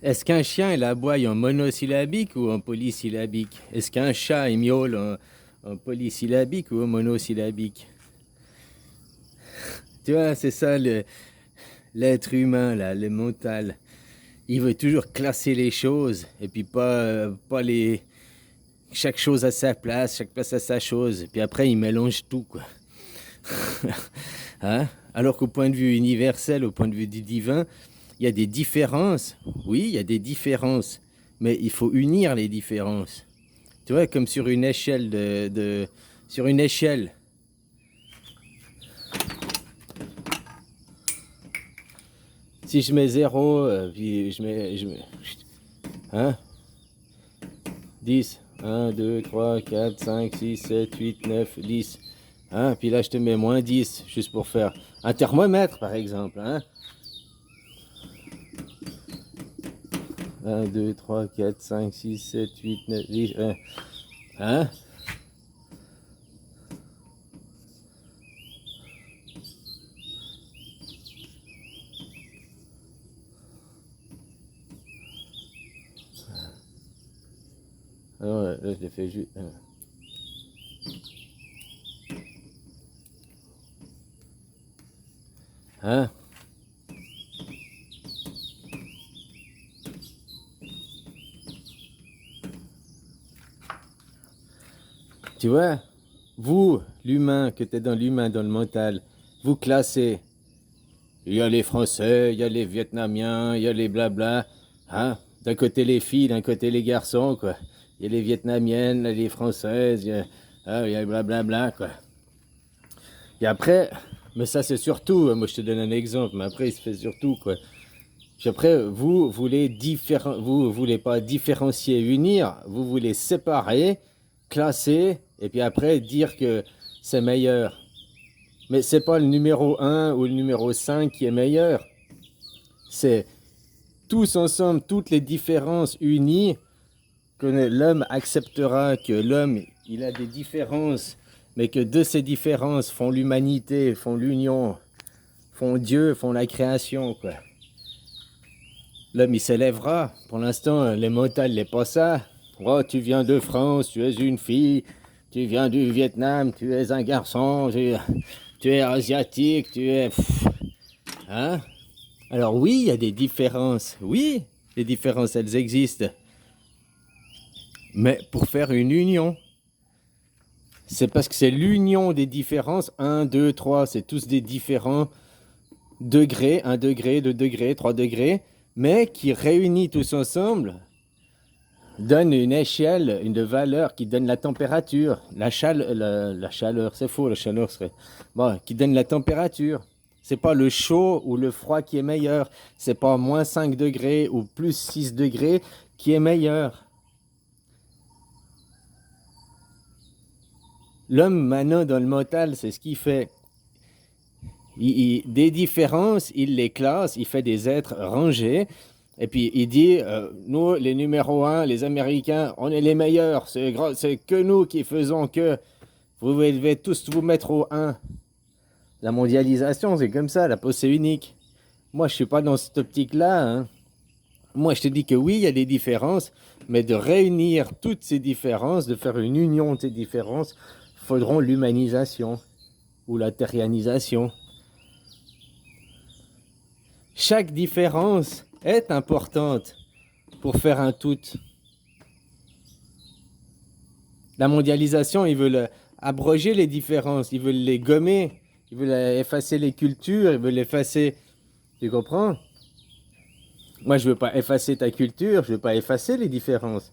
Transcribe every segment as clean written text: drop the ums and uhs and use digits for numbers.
Est-ce qu'un chien il aboie en monosyllabique ou en polysyllabique? Est-ce qu'un chat il miaule en polysyllabique ou en monosyllabique? Tu vois, c'est ça l'être humain, là, le mental. Il veut toujours classer les choses et puis pas les. Chaque chose à sa place, chaque place à sa chose. Et puis après, il mélange tout, quoi. Hein? Alors qu'au point de vue universel, au point de vue du divin, il y a des différences. Oui, il y a des différences. Mais il faut unir les différences. Tu vois, comme sur une échelle sur une échelle. Si je mets 0, puis hein? 10, 1, 2, 3, 4, 5, 6, 7, 8, 9, 10. Hein? Puis là, je te mets moins 10, juste pour faire un thermomètre, par exemple. Hein? 1, 2, 3, 4, 5, 6, 7, 8, 9, 10. Hein? Ah non, là, je l'ai fait juste. Hein? Tu vois, vous, l'humain, que tu es dans l'humain, dans le mental, vous classez. Il y a les Français, il y a les Vietnamiens, il y a les blabla. Hein? D'un côté les filles, d'un côté les garçons, quoi. Il y a les Vietnamiennes, les Françaises, il y a blablabla, quoi. Et après, mais ça c'est surtout, moi je te donne un exemple, mais après il se fait surtout, quoi. Puis après, vous voulez pas différencier, unir, vous voulez séparer, classer, et puis après dire que c'est meilleur. Mais c'est pas le numéro un ou le numéro 5 qui est meilleur. C'est tous ensemble, toutes les différences unies, que l'homme acceptera que l'homme, il a des différences, mais que de ces différences font l'humanité, font l'union, font Dieu, font la création, quoi. L'homme, il s'élèvera. Pour l'instant, les mentales, n'est pas ça. Oh, tu viens de France, tu es une fille. Tu viens du Vietnam, tu es un garçon. Tu es asiatique, tu es. Hein? Alors oui, il y a des différences. Oui, les différences, elles existent. Mais pour faire une union, c'est parce que c'est l'union des différences. Un, 2, 3, c'est tous des différents degrés. 1 degré, 2 degrés, 3 degrés. Mais qui réunit tous ensemble donne une échelle, une valeur qui donne la température, la chaleur, c'est faux, la chaleur serait, bon, qui donne la température. C'est pas le chaud ou le froid qui est meilleur, c'est pas moins 5 degrés ou plus 6 degrés qui est meilleur. L'homme maintenant dans le mental, c'est ce qu'il fait. Des différences, il les classe, il fait des êtres rangés. Et puis il dit, nous, les numéros un, les Américains, on est les meilleurs. C'est que nous qui faisons que vous devez tous vous mettre au un. La mondialisation, c'est comme ça, la pensée unique. Moi, je suis pas dans cette optique-là. Hein. Moi, je te dis que oui, il y a des différences, mais de réunir toutes ces différences, de faire une union de ces différences, faudront l'humanisation ou la terrianisation. Chaque différence est importante pour faire un tout. La mondialisation, ils veulent abroger les différences, ils veulent les gommer, ils veulent effacer les cultures, ils veulent effacer... Tu comprends? Moi, je veux pas effacer ta culture, je veux pas effacer les différences.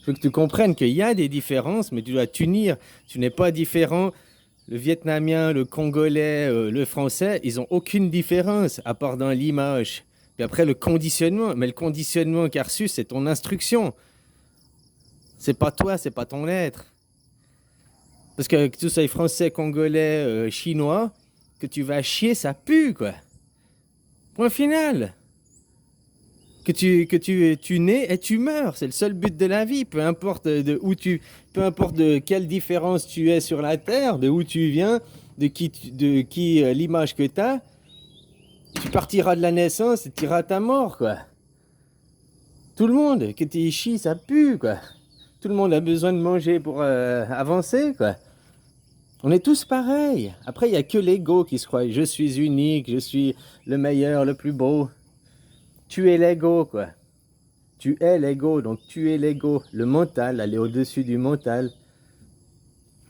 Je veux que tu comprennes qu'il y a des différences, mais tu dois t'unir. Tu n'es pas différent. Le Vietnamien, le Congolais, le Français, ils ont aucune différence, à part dans l'image. Puis après, le conditionnement. Mais le conditionnement qu'a reçu, c'est ton instruction. C'est pas toi, c'est pas ton être. Parce que tout ça, français, congolais, chinois, que tu vas chier, ça pue, quoi. Point final. Tu nais et tu meurs. C'est le seul but de la vie. Peu importe peu importe de quelle différence tu es sur la terre, de où tu viens, de qui l'image que tu as, tu partiras de la naissance et tu iras à ta mort, quoi. Tout le monde, que t'es ici, ça pue, quoi. Tout le monde a besoin de manger pour avancer, quoi. On est tous pareils. Après, il n'y a que l'ego qui se croit. Je suis unique, je suis le meilleur, le plus beau. Tu es l'ego, quoi. Tu es l'ego, donc tu es l'ego. Le mental, aller au-dessus du mental.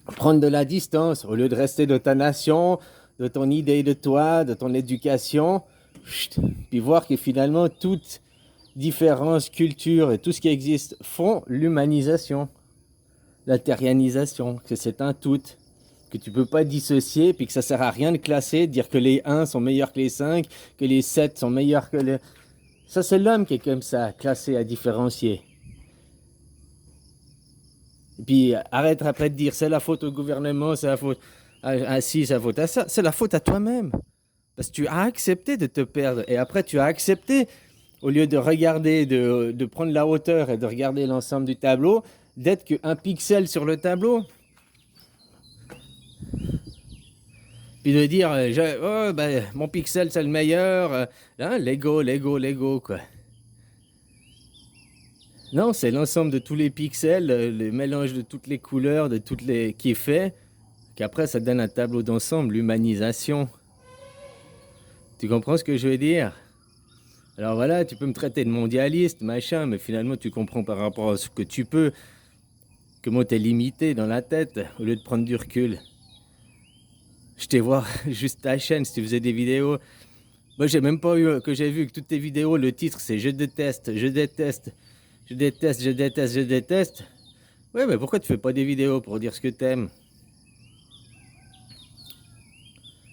Prendre de la distance, au lieu de rester de ta nation, de ton idée de toi, de ton éducation. Chut, puis voir que finalement, toute différence, culture et tout ce qui existe font l'humanisation, la terrianisation, que c'est un tout, que tu peux pas dissocier, puis que ça sert à rien de classer, de dire que les 1 sont meilleurs que les 5, que les 7 sont meilleurs que les... Ça, c'est l'homme qui est comme ça, classé à différencier. Et puis, arrête après de dire, c'est la faute au gouvernement, c'est la faute à ci, c'est la faute à ça. C'est la faute à toi-même. Parce que tu as accepté de te perdre. Et après, tu as accepté, au lieu de regarder, de prendre la hauteur et de regarder l'ensemble du tableau, d'être qu'un pixel sur le tableau. Puis de dire, oh, ben, mon pixel c'est le meilleur, hein, Lego, quoi. Non, c'est l'ensemble de tous les pixels, le mélange de toutes les couleurs, de toutes les qui est fait, qu'après ça donne un tableau d'ensemble, l'humanisation. Tu comprends ce que je veux dire? Alors voilà, tu peux me traiter de mondialiste, machin, mais finalement tu comprends par rapport à ce que tu peux, comment t'es limité dans la tête, au lieu de prendre du recul. Je t'ai voir juste ta chaîne, si tu faisais des vidéos. Moi, j'ai même pas eu que j'ai vu que toutes tes vidéos, le titre c'est je déteste, je déteste, je déteste, je déteste, je déteste. Ouais, mais pourquoi tu fais pas des vidéos pour dire ce que t'aimes?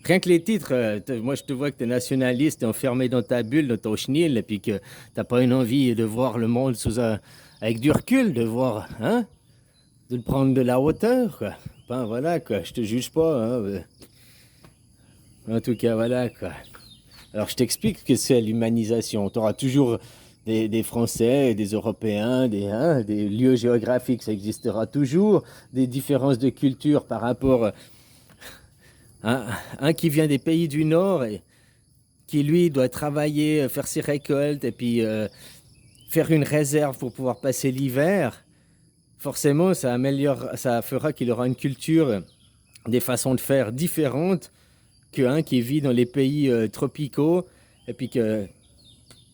Rien que les titres, moi je te vois que t'es nationaliste, t'es enfermé dans ta bulle, dans ton chenil, et puis que t'as pas une envie de voir le monde avec du recul, de voir, hein, de prendre de la hauteur, quoi. Ben voilà, quoi, je te juge pas, hein. En tout cas, voilà, quoi. Alors, je t'explique ce que c'est l'humanisation. Tu auras toujours des Français, des Européens, des lieux géographiques, ça existera toujours. Des différences de culture par rapport à un qui vient des pays du Nord et qui, lui, doit travailler, faire ses récoltes et puis faire une réserve pour pouvoir passer l'hiver. Forcément, ça fera qu'il aura une culture, des façons de faire différentes qu'un qui vit dans les pays tropicaux et puis que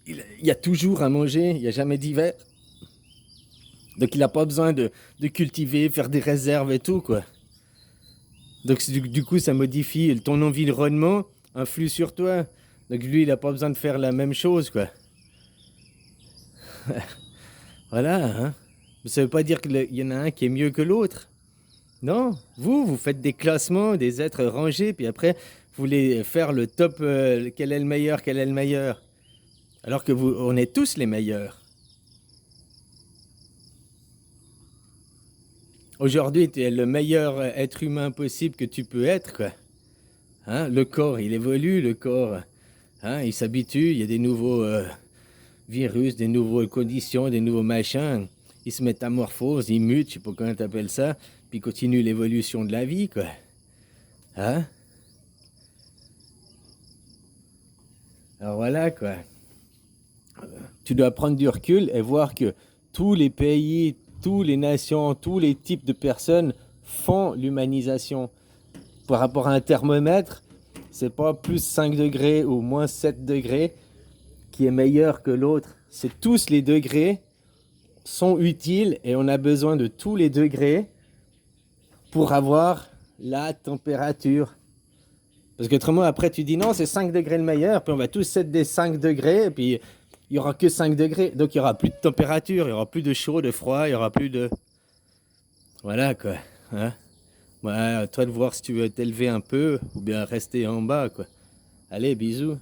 il y a toujours à manger, il n'y a jamais d'hiver. Donc il n'a pas besoin de cultiver, faire des réserves et tout, quoi. Donc du coup, ça modifie ton environnement, influe sur toi. Donc lui, il n'a pas besoin de faire la même chose, quoi. Voilà, hein. Ça ne veut pas dire qu'il y en a un qui est mieux que l'autre. Non, vous faites des classements, des êtres rangés, puis après, vous voulez faire le top, quel est le meilleur, quel est le meilleur. Alors que on est tous les meilleurs. Aujourd'hui, tu es le meilleur être humain possible que tu peux être, quoi. Hein, le corps, il évolue, le corps, hein, il s'habitue, il y a des nouveaux virus, des nouvelles conditions, des nouveaux machins. Ils se métamorphosent, ils mutent, je sais pas comment tu appelles ça, puis continue l'évolution de la vie, quoi. Hein? Alors voilà, quoi. Tu dois prendre du recul et voir que tous les pays, toutes les nations, tous les types de personnes font l'humanisation. Par rapport à un thermomètre, c'est pas plus 5 degrés ou moins 7 degrés qui est meilleur que l'autre. C'est tous les degrés sont utiles et on a besoin de tous les degrés pour avoir la température. Parce qu'autrement, après, tu dis non, c'est 5 degrés le meilleur, puis on va tous être des 5 degrés, et puis il n'y aura que 5 degrés. Donc il n'y aura plus de température, il n'y aura plus de chaud, de froid, il n'y aura plus de... Voilà, quoi. Hein? Ouais, à toi de voir si tu veux t'élever un peu ou bien rester en bas, quoi. Allez, bisous.